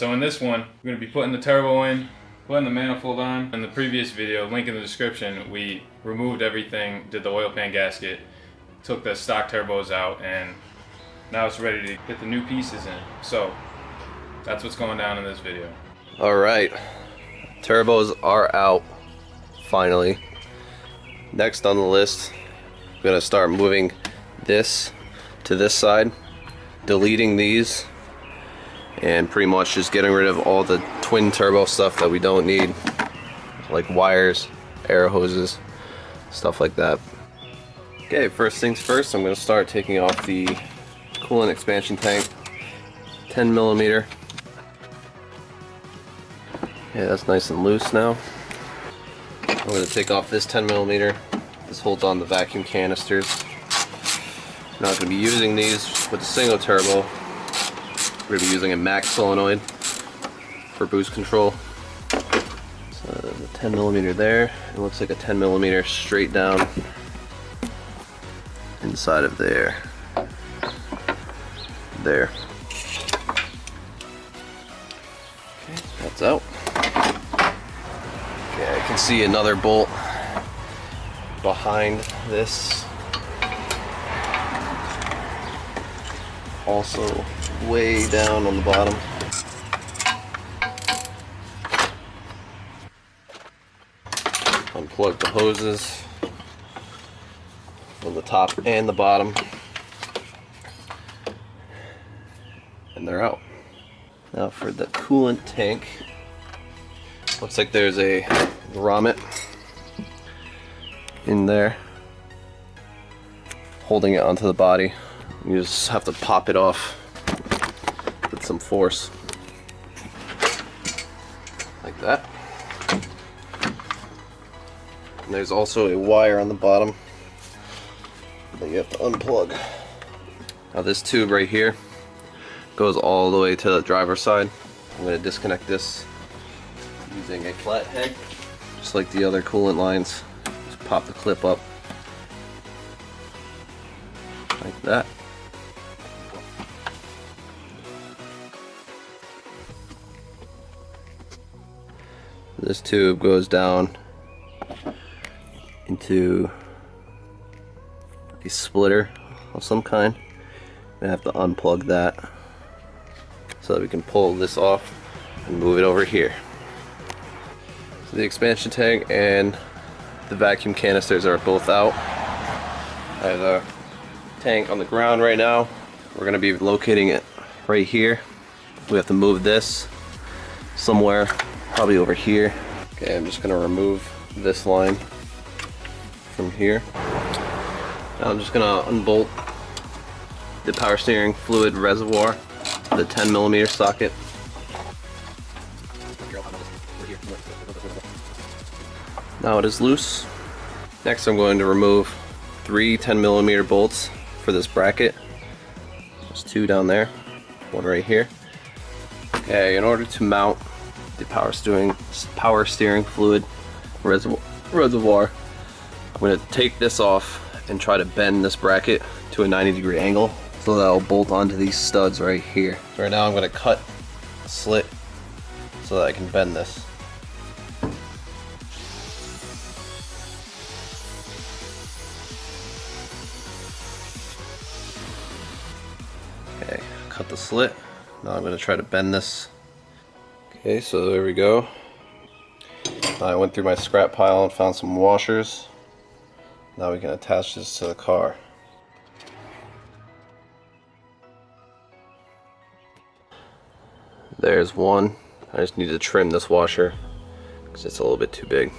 so in this one, we're going to be putting the turbo in, putting the manifold on. In the previous video, link in the description, we removed everything, did the oil pan gasket, took the stock turbos out, and now it's ready to get the new pieces in. So that's what's going down in this video. Alright, turbos are out, finally. Next on the list, I'm going to start moving this to this side, deleting these, and pretty much just getting rid of all the twin turbo stuff that we don't need, like wires, air hoses, stuff like that. Okay, first things first, I'm going to start taking off the coolant expansion tank, 10mm. Yeah, that's nice and loose now. I'm going to take off this 10mm. This holds on the vacuum canisters. I'm not going to be using these with a single turbo. We're going to be using a max solenoid for boost control. So the 10mm there. It looks like a 10mm straight down inside of there. There. Okay, that's out. Okay, I can see another bolt behind this. Also way down on the bottom. Unplug the hoses on the top and the bottom, and they're out. Now for the coolant tank, looks like there's a grommet in there holding it onto the body. You just have to pop it off with some force, like that. And there's also a wire on the bottom that you have to unplug. Now this tube right here goes all the way to the driver's side. I'm going to disconnect this using a flathead, just like the other coolant lines. Just pop the clip up like that. This tube goes down into a splitter of some kind. I have to unplug that so that we can pull this off and move it over here. So the expansion tank and the vacuum canisters are both out. I have a tank on the ground right now. We're going to be locating it right here. We have to move this somewhere, probably over here. Okay, I'm just going to remove this line from here. Now I'm just going to unbolt the power steering fluid reservoir, the 10mm socket. Now it is loose. Next I'm going to remove 3 10mm bolts for this bracket. There's 2 down there, 1 right here. Okay, in order to mount the power steering fluid reservoir, I'm going to take this off and try to bend this bracket to a 90-degree angle so that I'll bolt onto these studs right here. So right now I'm going to cut a slit so that I can bend this. Okay, cut the slit. Now I'm going to try to bend this. Okay, so there we go. I went through my scrap pile and found some washers. Now we can attach this to the car. There's one. I just need to trim this washer because it's a little bit too big.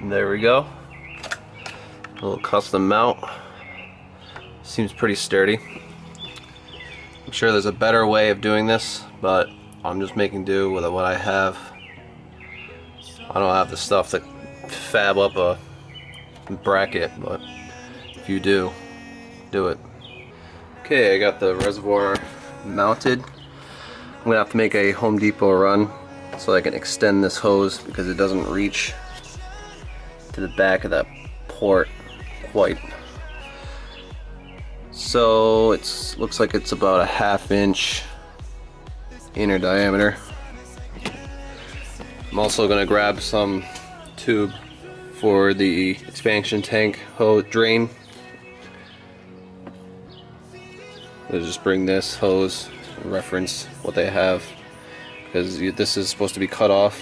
And there we go. A little custom mount. Seems pretty sturdy. I'm sure there's a better way of doing this, but I'm just making do with what I have. I don't have the stuff to fab up a bracket, but if you do it. Okay, I got the reservoir mounted. I'm gonna have to make a Home Depot run so I can extend this hose because it doesn't reach to the back of that port quite. So it looks like it's about a 1/2 inch inner diameter. I'm also gonna grab some tube for the expansion tank hose drain. I'll just bring this hose and reference what they have, because this is supposed to be cut off,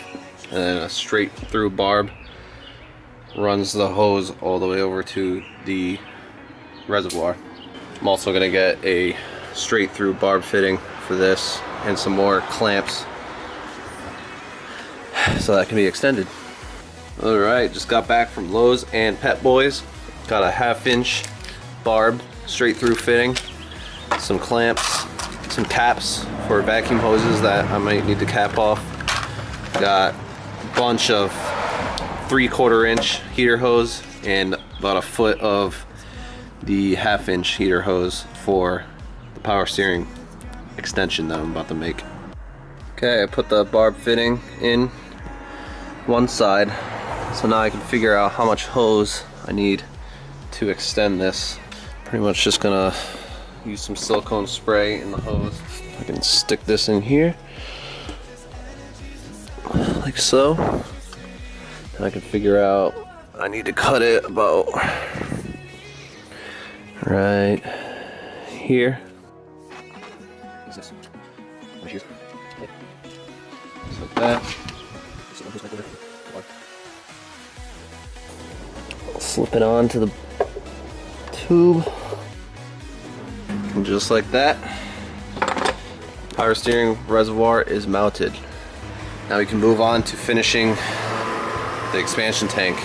and then a straight through barb runs the hose all the way over to the reservoir. I'm also gonna get a straight through barb fitting for this and some more clamps so that can be extended. Alright, just got back from Lowe's and Pet Boys. Got a 1/2 inch barb straight through fitting, some clamps, some caps for vacuum hoses that I might need to cap off. Got a bunch of 3/4 inch heater hose and about a foot of the 1/2 inch heater hose for the power steering extension that I'm about to make. Okay, I put the barb fitting in one side, so now I can figure out how much hose I need to extend this. Pretty much just gonna use some silicone spray in the hose. I can stick this in here like so, and I can figure out I need to cut it about right here. What's this? Right here. Just like that. I'll slip it onto the tube. And just like that, power steering reservoir is mounted. Now we can move on to finishing the expansion tank.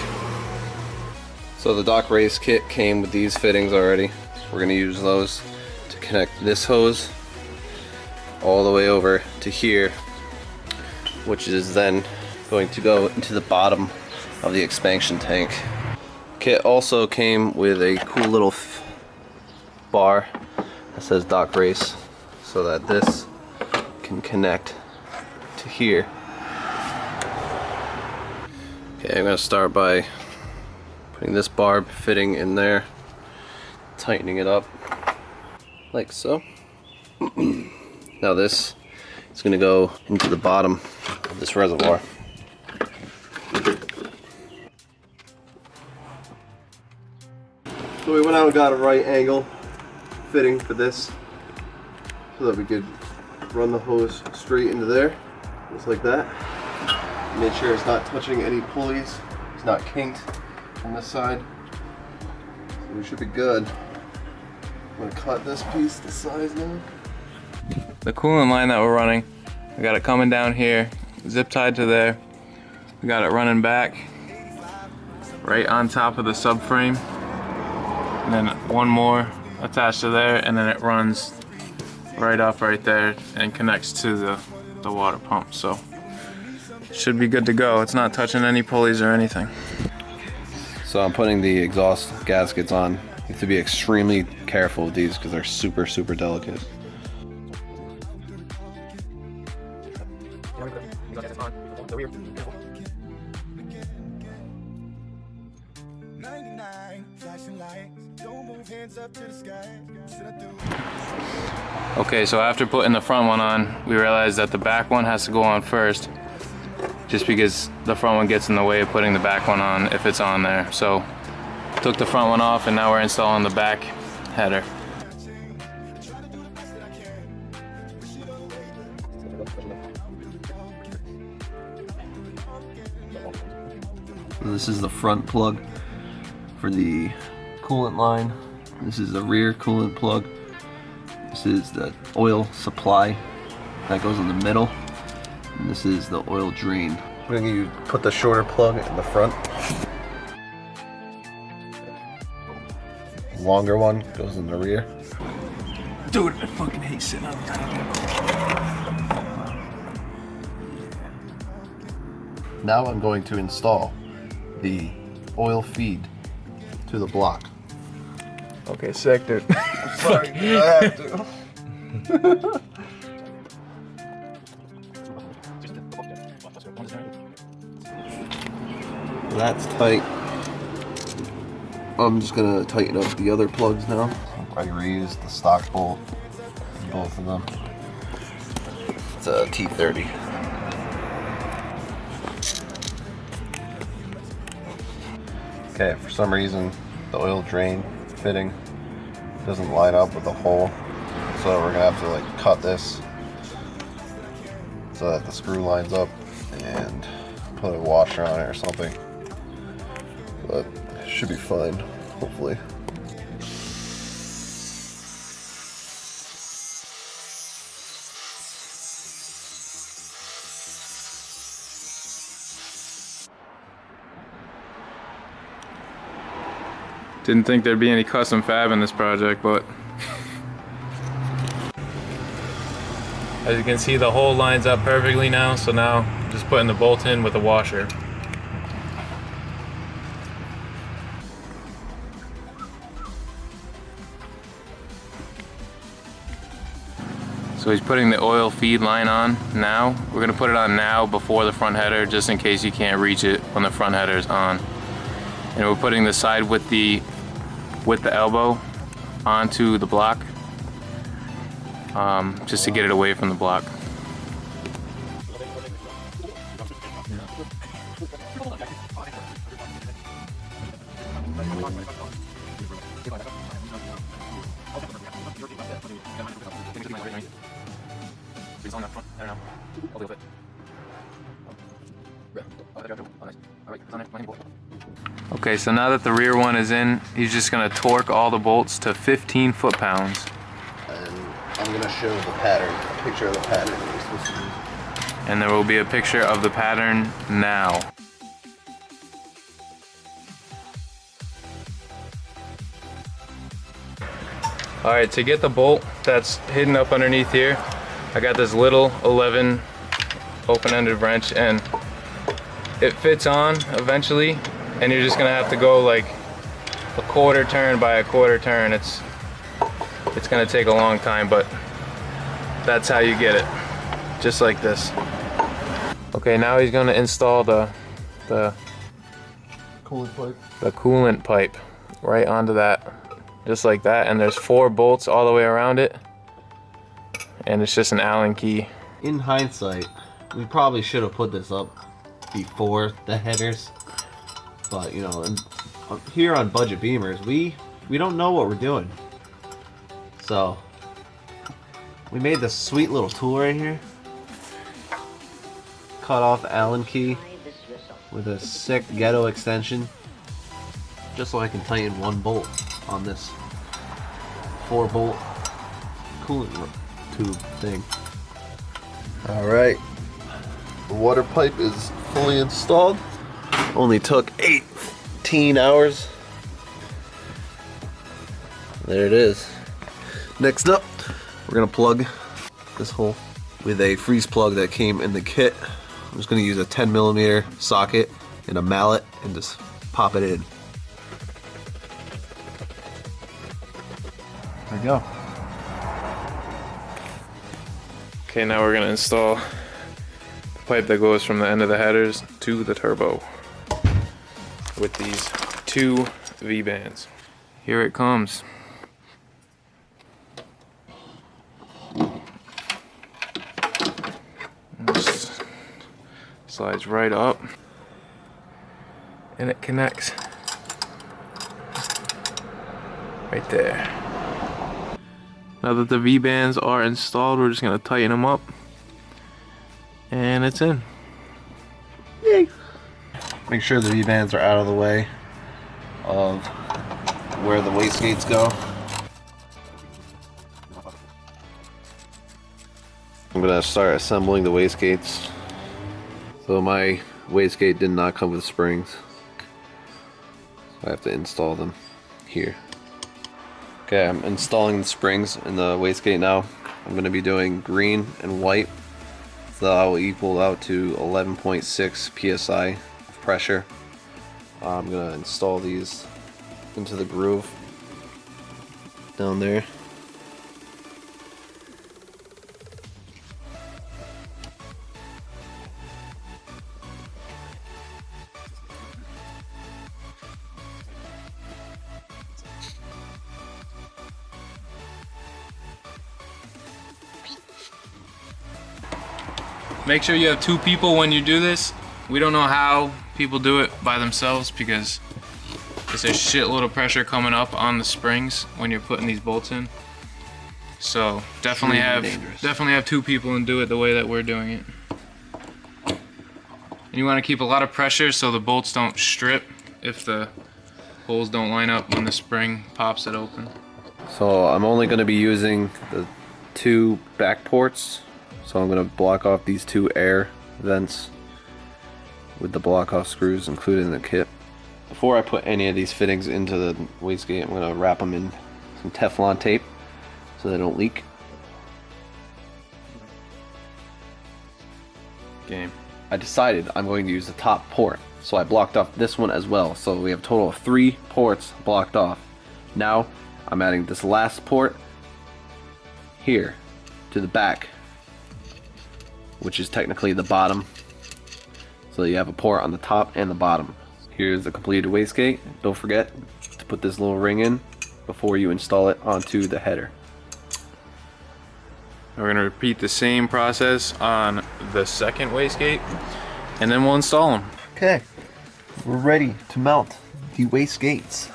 So the docrace kit came with these fittings already. We're going to use those to connect this hose all the way over to here, which is then going to go into the bottom of the expansion tank. Kit also came with a cool little bar that says docrace, so that this can connect to here. Okay, I'm going to start by putting this barb fitting in there, tightening it up like so. Now this is going to go into the bottom of this reservoir. So we went out and got a right angle fitting for this so that we could run the hose straight into there, just like that. Make sure it's not touching any pulleys, it's not kinked on this side. So we should be good. I'm going to cut this piece to size now. The coolant line that we're running, we got it coming down here, zip tied to there. We got it running back right on top of the subframe, and then one more attached to there, and then it runs right up right there and connects to the water pump. So it should be good to go. It's not touching any pulleys or anything. So I'm putting the exhaust gaskets on. You have to be extremely careful with these because they're super, super delicate. Okay, so after putting the front one on, we realized that the back one has to go on first, just because the front one gets in the way of putting the back one on if it's on there. So took the front one off, and now we're installing the back header. This is the front plug for the coolant line. This is the rear coolant plug. This is the oil supply that goes in the middle. And this is the oil drain. We're going to put the shorter plug in the front. The longer one goes in the rear. Dude, I fucking hate sitting on top. Now I'm going to install the oil feed to the block. Okay, sick, dude. I'm sorry, dude, I have to. That's tight. I'm just gonna tighten up the other plugs now. I reused the stock bolt in both of them. It's a T30. Okay, for some reason the oil drain fitting doesn't line up with the hole, so we're gonna have to like cut this so that the screw lines up and put a washer on it or something. But it should be fine, hopefully. Didn't think there'd be any custom fab in this project, but as you can see, the hole lines up perfectly now, so now I'm just putting the bolt in with a washer. So he's putting the oil feed line on now. We're gonna put it on now before the front header, just in case you can't reach it when the front header is on. And we're putting the side with the elbow onto the block, just to get it away from the block. Okay, so now that the rear one is in, he's just going to torque all the bolts to 15 foot-pounds. And I'm going to show the pattern, a picture of the pattern that we're supposed to use. And there will be a picture of the pattern now. Alright, to get the bolt that's hidden up underneath here, I got this little 11 open-ended wrench, and it fits on eventually, and you're just gonna have to go like a quarter turn by a quarter turn. It's gonna take a long time, but that's how you get it, just like this. Okay, now he's gonna install the coolant pipe right onto that, just like that. And there's 4 bolts all the way around it, and it's just an Allen key. In hindsight, we probably should have put this up before the headers, but you know, and here on Budget Bimmers, we don't know what we're doing. So we made this sweet little tool right here, cut off Allen key with a sick ghetto extension, just so I can tighten 1 bolt on this 4-bolt coolant tube thing. Alright, the water pipe is fully installed. Only took 18 hours. There it is. Next up, we're gonna plug this hole with a freeze plug that came in the kit. I'm just gonna use a 10mm socket and a mallet and just pop it in. There we go. Okay, now we're gonna install the pipe that goes from the end of the headers to the turbo with these 2 V-bands. Here it comes. Just slides right up and it connects right there. Now that the V-bands are installed, we're just gonna tighten them up, and it's in. Yay! Make sure the V-bands are out of the way of where the wastegates go. I'm gonna start assembling the wastegates. So my wastegate did not come with springs, so I have to install them here. Okay, I'm installing the springs in the wastegate now. I'm going to be doing green and white, so that will equal out to 11.6 psi of pressure. I'm going to install these into the groove down there. Make sure you have 2 people when you do this. We don't know how people do it by themselves because is a shitload of pressure coming up on the springs when you're putting these bolts in. So definitely have two people and do it the way that we're doing it. And you want to keep a lot of pressure so the bolts don't strip if the holes don't line up when the spring pops it open. So I'm only going to be using the 2 back ports. So I'm going to block off these 2 air vents with the block off screws included in the kit. Before I put any of these fittings into the wastegate, I'm going to wrap them in some Teflon tape so they don't leak. Game. I decided I'm going to use the top port, so I blocked off this one as well. So we have a total of 3 ports blocked off. Now I'm adding this last port here to the back, which is technically the bottom. So you have a port on the top and the bottom. Here's the completed wastegate. Don't forget to put this little ring in before you install it onto the header. We're going to repeat the same process on the second wastegate, and then we'll install them. Okay, we're ready to mount the wastegates.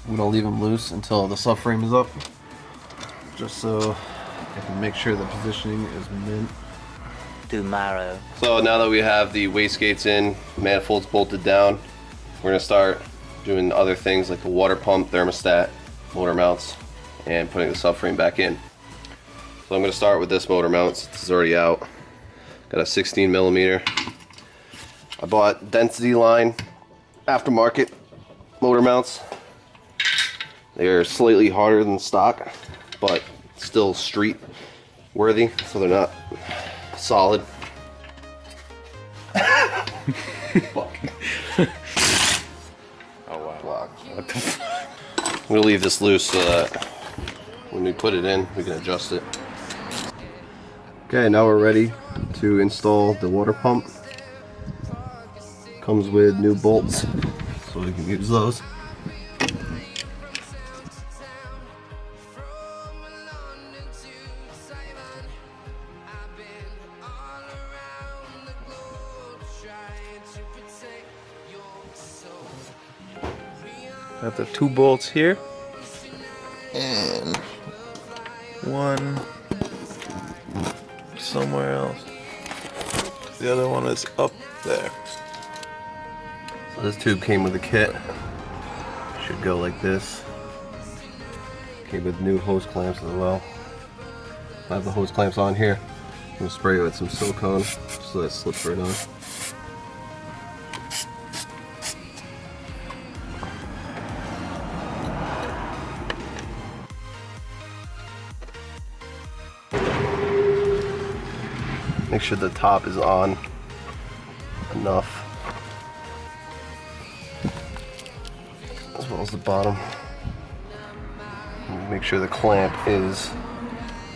I'm gonna leave them loose until the subframe is up, just so I can make sure the positioning is mint. Tomorrow. So now that we have the wastegates in, manifolds bolted down, we're gonna start doing other things like the water pump, thermostat, motor mounts, and putting the subframe back in. So I'm gonna start with this motor mount since it's already out. Got a 16mm. I bought Density Line aftermarket motor mounts. They're slightly harder than stock, but still street worthy, so they're not solid. Fuck. Oh wow. Block. What the fuck? I'm gonna leave this loose so that when we put it in, we can adjust it. Okay, now we're ready to install the water pump. Comes with new bolts, so we can use those. Got the 2 bolts here, and 1 somewhere else. The other one is up there. So this tube came with a kit. Should go like this. Came with new hose clamps as well. I have the hose clamps on here. I'm gonna spray it with some silicone so that it slips right on. Make sure the top is on enough, as well as the bottom. And make sure the clamp is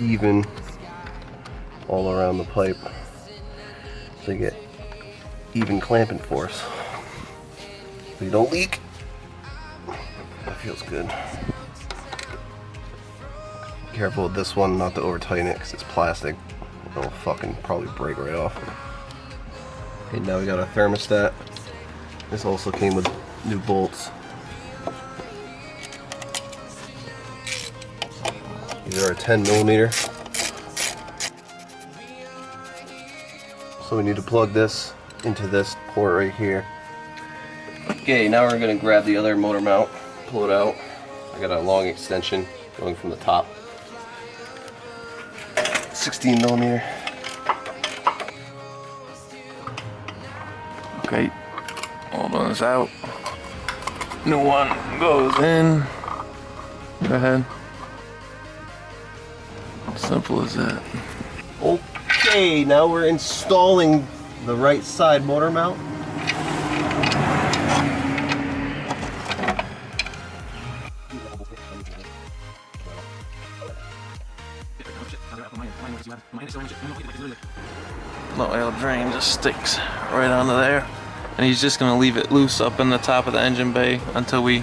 even all around the pipe, so you get even clamping force, so you don't leak. That feels good. Careful with this one not to over tighten it because it's plastic. It'll fucking probably break right off. Okay, now we got our thermostat. This also came with new bolts. These are a 10mm. So we need to plug this into this port right here. Okay, now we're gonna grab the other motor mount, pull it out. I got a long extension going from the top. 16mm. Okay, hold on, it's out. New one goes in. Go ahead. Simple as that. Okay, now we're installing the right side motor mount. The oil drain just sticks right onto there, and he's just gonna leave it loose up in the top of the engine bay until we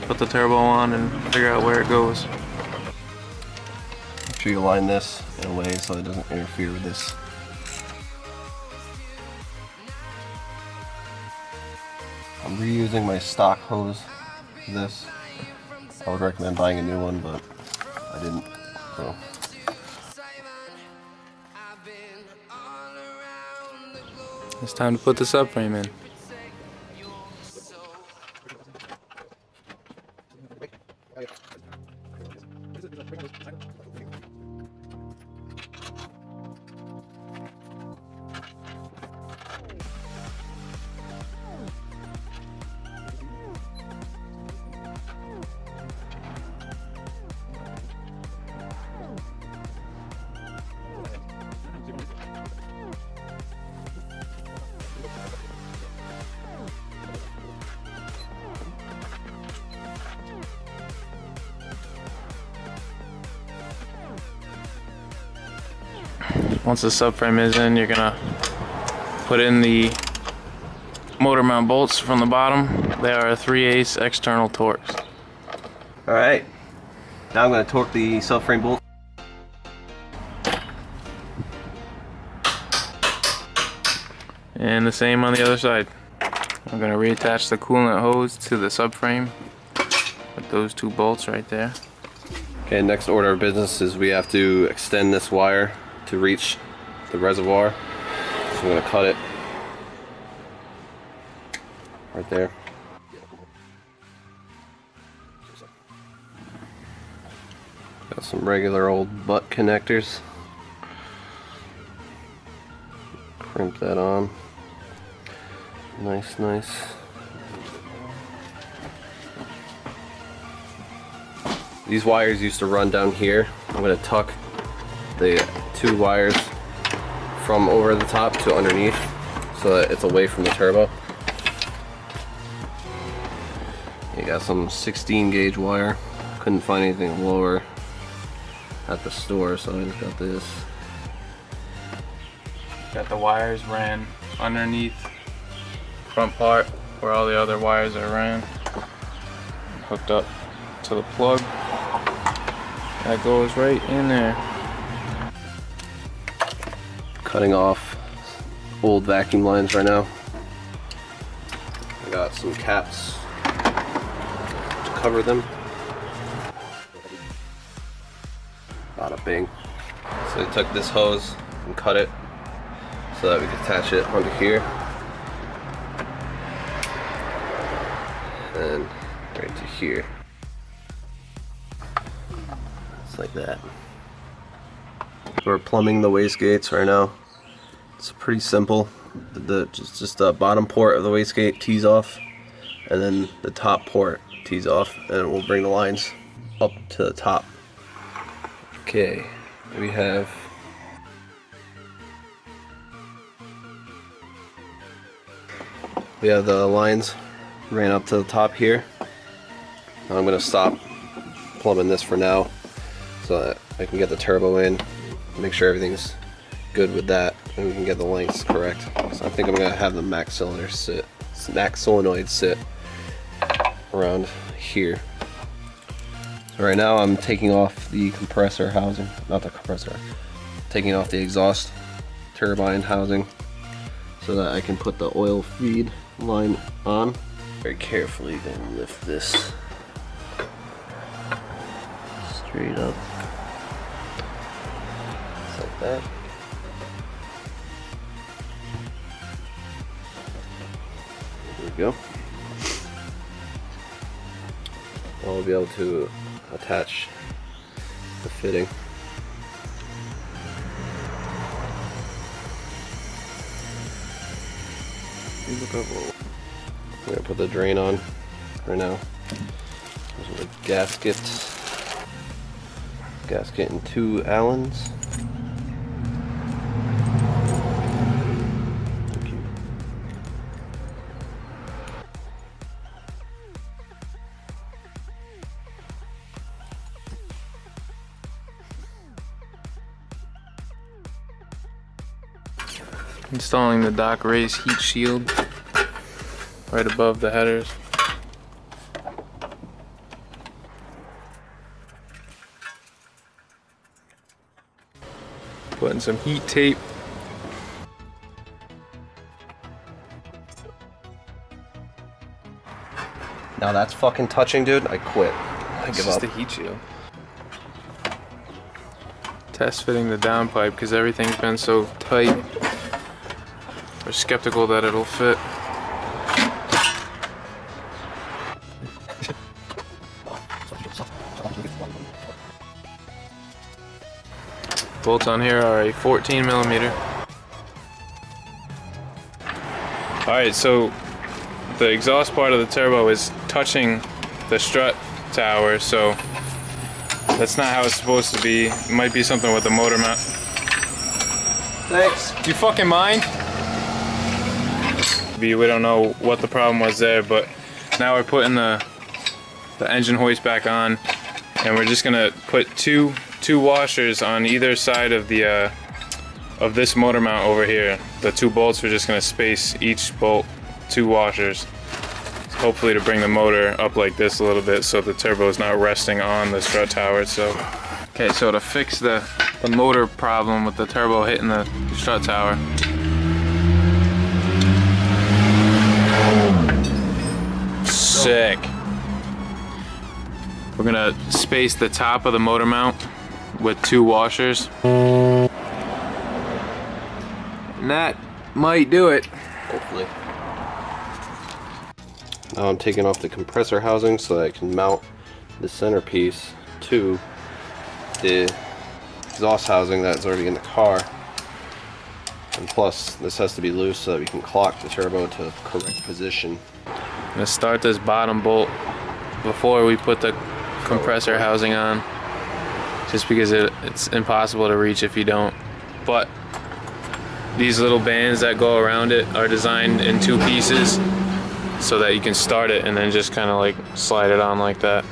put the turbo on and figure out where it goes. Make sure you line this in a way so it doesn't interfere with this. I'm reusing my stock hose for this. I would recommend buying a new one, but I didn't, so. It's time to put the subframe in. Once the subframe is in, you're gonna put in the motor mount bolts from the bottom. They are 3/8 external Torx. Alright, now I'm going to torque the subframe bolt. And the same on the other side. I'm gonna reattach the coolant hose to the subframe with those two bolts right there. Okay, next order of business is we have to extend this wire to reach the reservoir. So I'm going to cut it right there. Got some regular old butt connectors. Crimp that on. Nice, nice. These wires used to run down here. I'm going to tuck the two wires from over the top to underneath so that it's away from the turbo. You got some 16 gauge wire. Couldn't find anything lower at the store, so I just got this. Got the wires ran underneath front part where all the other wires are ran. Hooked up to the plug. That goes right in there. Cutting off old vacuum lines right now. I got some caps to cover them. Bada bing. So I took this hose and cut it so that we could attach it onto here. And right to here. Just like that. We're plumbing the wastegates right now. It's pretty simple. Just the bottom port of the wastegate tees off, and then the top port tees off, and we'll bring the lines up to the top. Okay, we have the lines ran up to the top here. Now I'm going to stop plumbing this for now so that I can get the turbo in, make sure everything's good with that, and we can get the lengths correct. So I think I'm going to have the max solenoid sit around here. So right now I'm taking off the compressor housing, not the compressor, taking off the exhaust turbine housing so that I can put the oil feed line on. Very carefully gonna lift this straight up, just like that. There we go. I'll be able to attach the fitting. I'm gonna put the drain on right now. There's the gasket and 2 Allens. Installing the docrace heat shield right above the headers. Putting some heat tape. Now that's fucking touching, dude. I quit. I It's give just up. the heat shield. Test fitting the downpipe because everything's been so tight. We're skeptical that it'll fit. Bolts on here are a 14 millimeter. Alright, so the exhaust part of the turbo is touching the strut tower, so that's not how it's supposed to be. It might be something with the motor mount. Thanks. Do you fucking mind? We don't know what the problem was there, but now we're putting the engine hoist back on, and we're just gonna put two washers on either side of the of this motor mount over here. The two bolts, we're just gonna space each bolt 2 washers, hopefully to bring the motor up like this a little bit so the turbo is not resting on the strut tower. So okay, so to fix the motor problem with the turbo hitting the strut tower, sick, we're gonna space the top of the motor mount with 2 washers, and that might do it. Hopefully. Now I'm taking off the compressor housing so that I can mount the centerpiece to the exhaust housing that's already in the car. And plus, this has to be loose so that we can clock the turbo to the correct position. I'm gonna start this bottom bolt before we put the compressor housing on, just because it's impossible to reach if you don't. But these little bands that go around it are designed in 2 pieces so that you can start it and then just kind of like slide it on like that.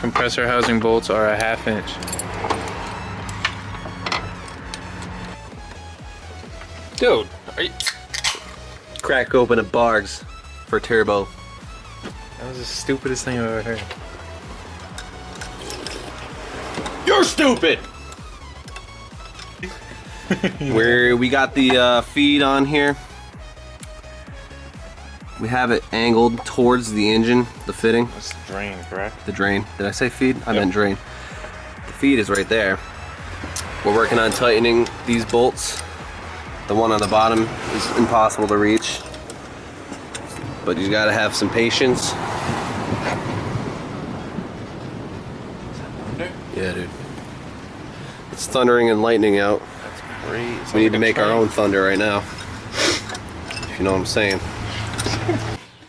Compressor housing bolts are a 1/2 inch. Dude, are you... Crack open a Bargs for turbo. That was the stupidest thing I've ever heard. You're stupid! Where we got the feed on here. We have it angled towards the engine, the fitting. That's the drain, correct? The drain. Did I say feed? I meant drain. The feed is right there. We're working on tightening these bolts. The one on the bottom is impossible to reach, but you gotta have some patience. Yeah, dude. It's thundering and lightning out. That's great. We need to make our own thunder right now. If you know what I'm saying.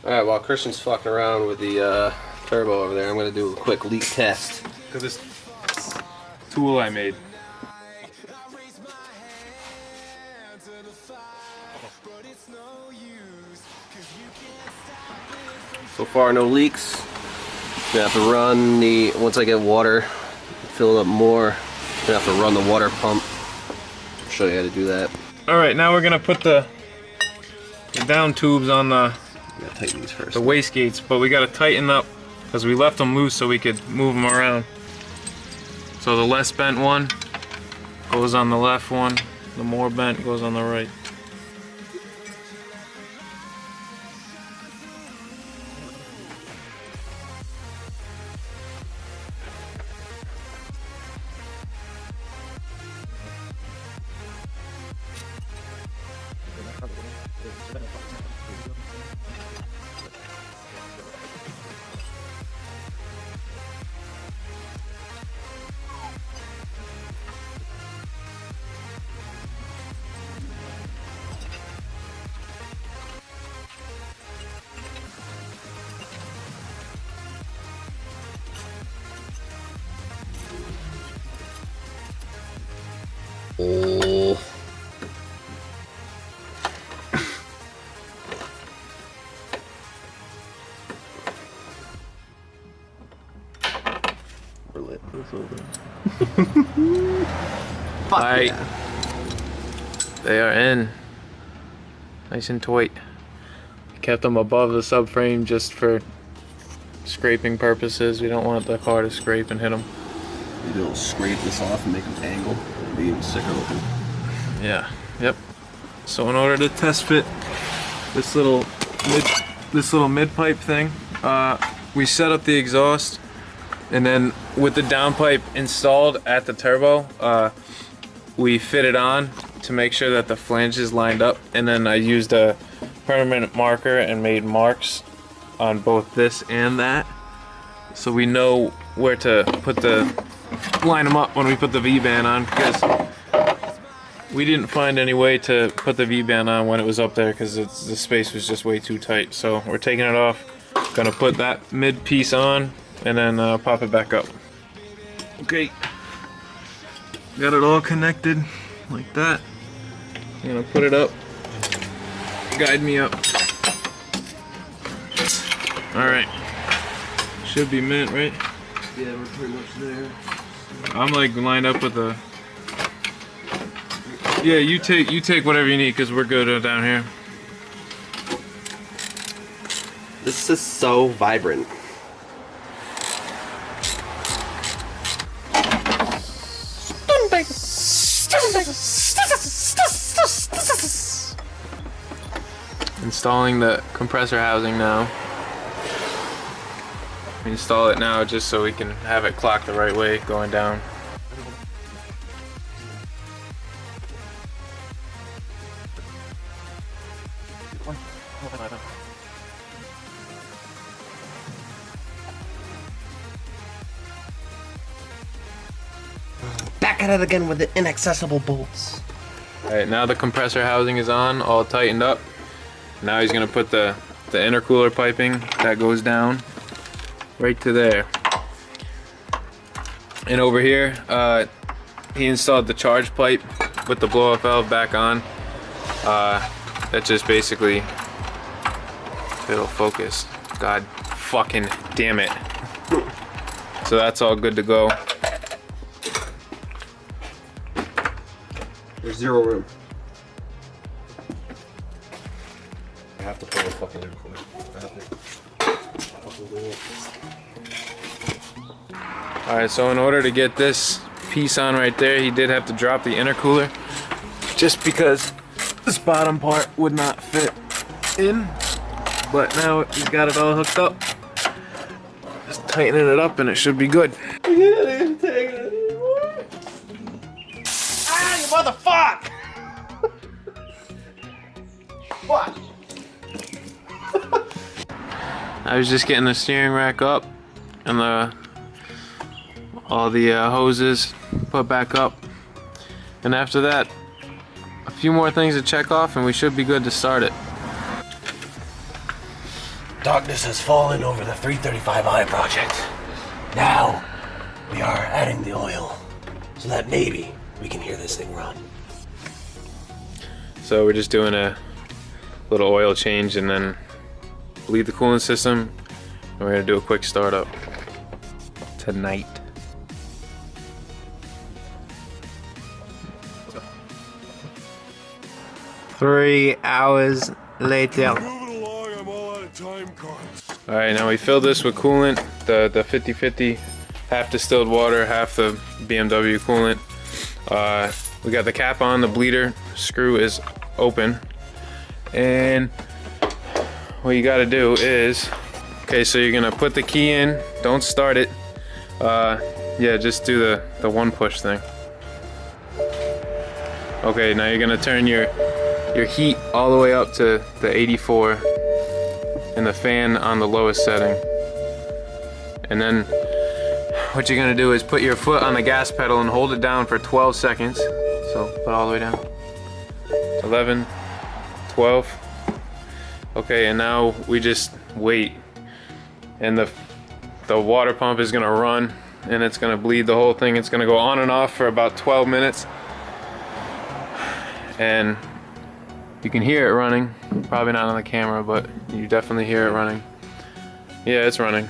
Alright, while Christian's fucking around with the turbo over there, I'm gonna do a quick leak test. Look at this tool I made. So far, no leaks. Gonna have to run the, once I get water, fill it up more, gonna have to run the water pump. I'll show you how to do that. Alright, now we're gonna put the down tubes on the You gotta tighten these first. the wastegates, but we gotta tighten up because we left them loose so we could move them around. So the less bent one goes on the left one, the more bent goes on the right. this over. Alright. They are in. Nice and tight. Kept them above the subframe just for scraping purposes. We don't want the car to scrape and hit them. Maybe it'll scrape this off and make them angle. It'll be even sicker looking. Yeah. Yep. So in order to test fit this little mid pipe thing, we set up the exhaust, and then with the downpipe installed at the turbo, we fit it on to make sure that the flanges lined up, and then I used a permanent marker and made marks on both this and that, so we know where to line them up when we put the V-band on, because we didn't find any way to put the V-band on when it was up there because the space was just way too tight. So we're taking it off, gonna put that mid piece on, and then pop it back up. Okay, got it all connected like that. I'm gonna put it up, guide me up. All right, should be mint, right? Yeah, we're pretty much there. I'm like lined up with the. Yeah, you take whatever you need because we're good down here. This is so vibrant. Installing the compressor housing now. Install it now just so we can have it clocked the right way going down. Back at it again with the inaccessible bolts. Alright, now the compressor housing is on, all tightened up. Now he's gonna put the intercooler piping that goes down right to there. And over here, he installed the charge pipe with the blow-off valve back on. That just basically, it'll focus. God fucking damn it. So that's all good to go. There's zero room. I have to pull the fucking intercooler. Alright, so in order to get this piece on right there, he did have to drop the intercooler just because this bottom part would not fit in. But now he's got it all hooked up. Just tightening it up and it should be good. I can't even take it anymore. Ah, you motherfucker! What? I was just getting the steering rack up and all the hoses put back up. And after that, a few more things to check off and we should be good to start it. Darkness has fallen over the 335i project. Now, we are adding the oil so that maybe we can hear this thing run. So we're just doing a little oil change and then bleed the coolant system. And we're gonna do a quick startup tonight. So. 3 hours later. Alright, now we fill this with coolant, the 50-50, half distilled water, half the BMW coolant. We got the cap on, the bleeder screw is open. And what you gotta do is, okay, so you're gonna put the key in, don't start it. Yeah, just do the one push thing. Okay, now you're gonna turn your heat all the way up to the 84 and the fan on the lowest setting. And then what you're gonna do is put your foot on the gas pedal and hold it down for 12 seconds. So put it all the way down. 11, 12. Okay, and now we just wait. And the water pump is gonna run and it's gonna bleed the whole thing. It's gonna go on and off for about 12 minutes. And you can hear it running. Probably not on the camera, but you definitely hear it running. Yeah, it's running.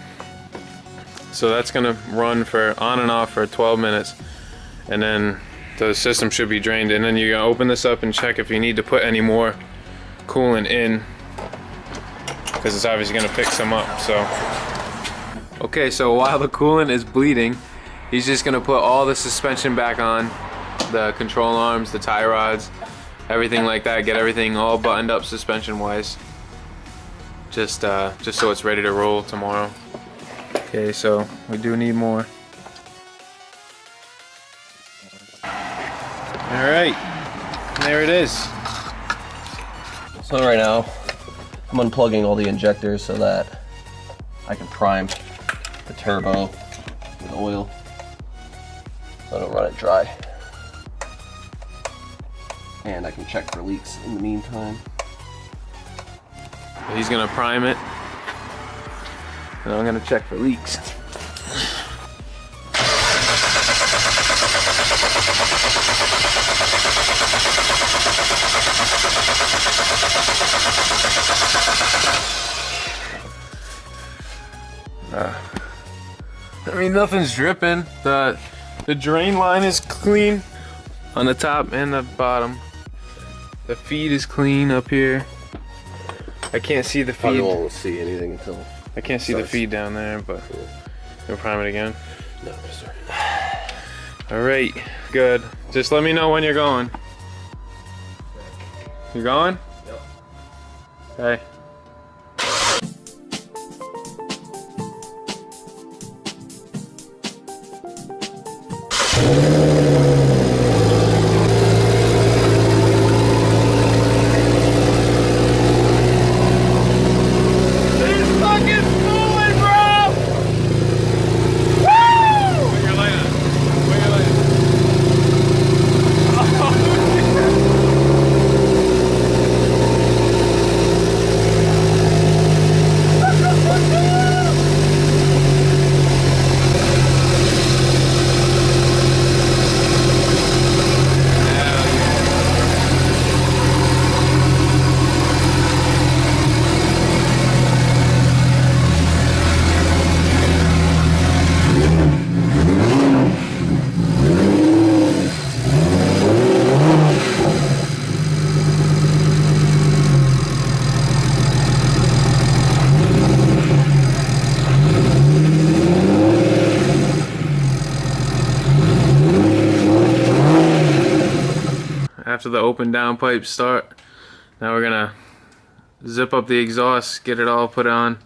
So that's gonna run for on and off for 12 minutes, and then the system should be drained. And then you're gonna open this up and check if you need to put any more coolant in, because it's obviously gonna pick some up. So okay, so while the coolant is bleeding, he's just gonna put all the suspension back on, the control arms, the tie rods, everything like that. Get everything all buttoned up suspension wise, just so it's ready to roll tomorrow. Okay, so we do need more. All right, there it is. So right now, I'm unplugging all the injectors so that I can prime the turbo with oil so I don't run it dry. And I can check for leaks in the meantime. He's gonna prime it, and I'm gonna check for leaks. I mean, nothing's dripping. The drain line is clean on the top and the bottom. The feed is clean up here. I can't see the feed. Probably won't see anything until I can't see the feed down there, but you'll prime it again. No, sir. All right, good. Just let me know when you're going. You going? Yep. Okay. After the open down pipes start, now we're gonna zip up the exhaust, get it all put on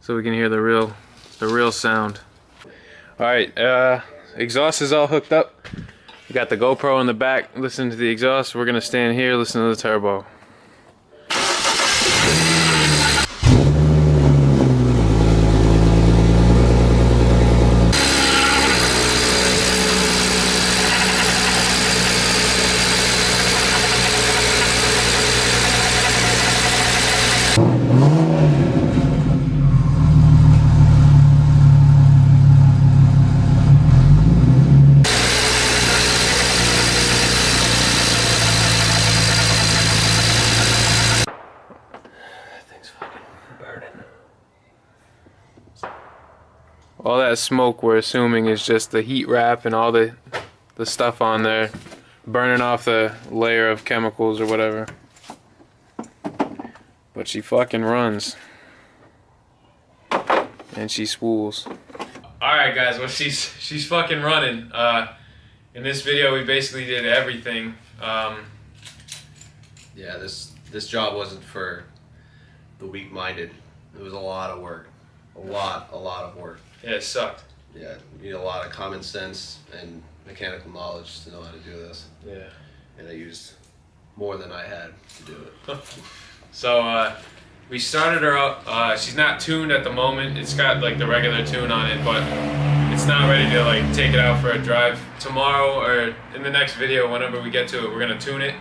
so we can hear the real sound. All right, exhaust is all hooked up. We got the GoPro in the back, listen to the exhaust. We're gonna stand here, listen to the turbo. All that smoke we're assuming is just the heat wrap and all the stuff on there burning off the layer of chemicals or whatever. But she fucking runs. And she spools. Alright guys, well she's fucking running. In this video we basically did everything. Yeah, this job wasn't for the weak-minded. It was a lot of work. A lot of work. Yeah, it sucked. Yeah, you need a lot of common sense and mechanical knowledge to know how to do this. Yeah. And I used more than I had to do it. So we started her up. She's not tuned at the moment. It's got like the regular tune on it, but it's not ready to like take it out for a drive. Tomorrow or in the next video, whenever we get to it, we're gonna tune it,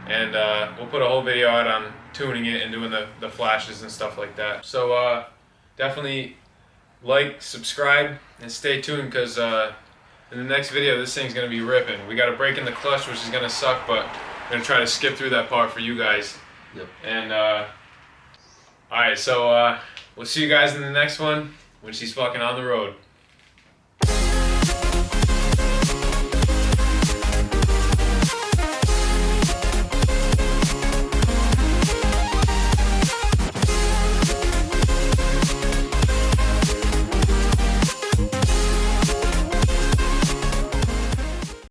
and we'll put a whole video out on tuning it and doing the flashes and stuff like that. So definitely like, subscribe, and stay tuned, because in the next video this thing's gonna be ripping. We got a break in the clutch, which is gonna suck, but I'm gonna try to skip through that part for you guys. Yep. And alright, so we'll see you guys in the next one. when she's fucking on the road.